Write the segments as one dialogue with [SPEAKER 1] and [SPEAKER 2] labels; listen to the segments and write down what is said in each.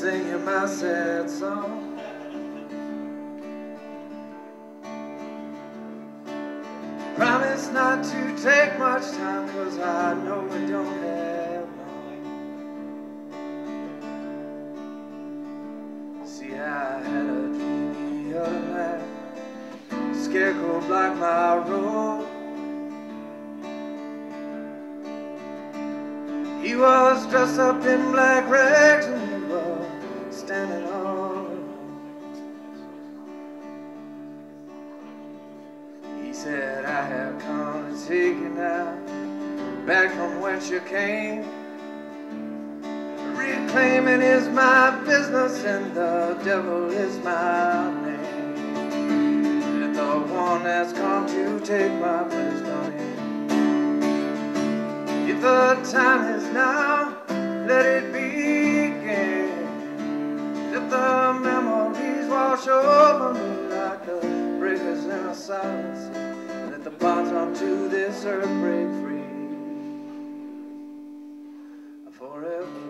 [SPEAKER 1] sing you my sad song. Promise not to take much time, 'cause I know we don't have long. See, I had a dream the other night, scarecrow blocked my road. He was dressed up in black rags and he was standing on. He said, I have come to take you now, back from whence you came. Reclaiming is my business and the devil is my name. Let the one that's come to take my place come in. If the time is now, let it begin. Let the memories wash over me like the breakers in a silence. Let the bonds onto this earth break free forever.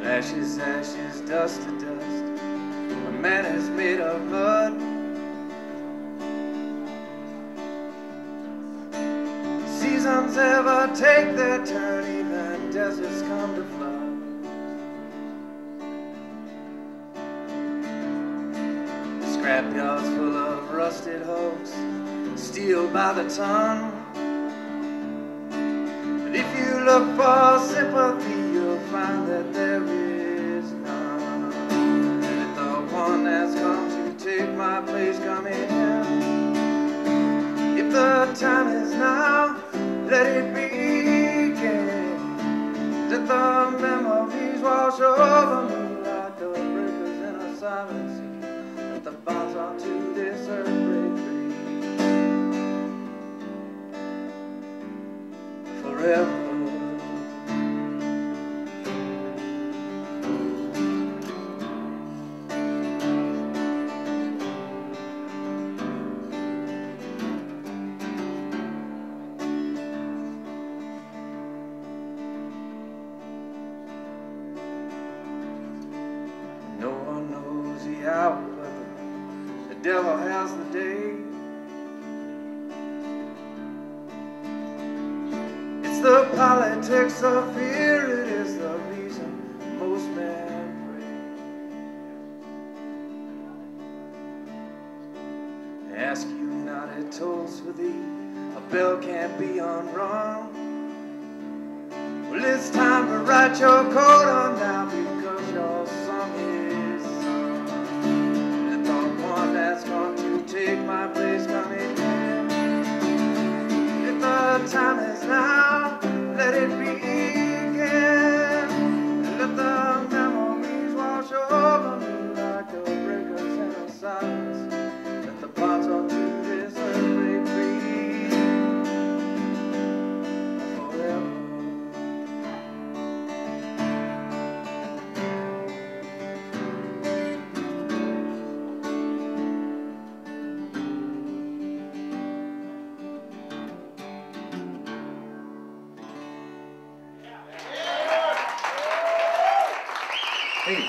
[SPEAKER 1] Ashes, ashes, dust to dust, a man is made of mud. Seasons ever take their turn, even deserts come to flood. Scrapyards full of rusted hulks, steel by the ton. And if you look for sympathy, you'll find that there is none. Let the one that's come to take my place come in. If the time is now, let it begin. Let the memories wash over me like the breakers in a silent sea. Let the bonds onto this earth break free forever. No one knows the hour, but the devil has the day. It's the politics of fear, it is the reason most men pray. Ask you not, it tolls for thee, a bell can't be unrung. Well, it's time to write your coat on now, because your song is sung. Let the one that's come to take my place come in. If the time is now, let it begin. Let the memories wash over me like the breakers in a silence. Let the bonds onto this earth break free forever. Hey.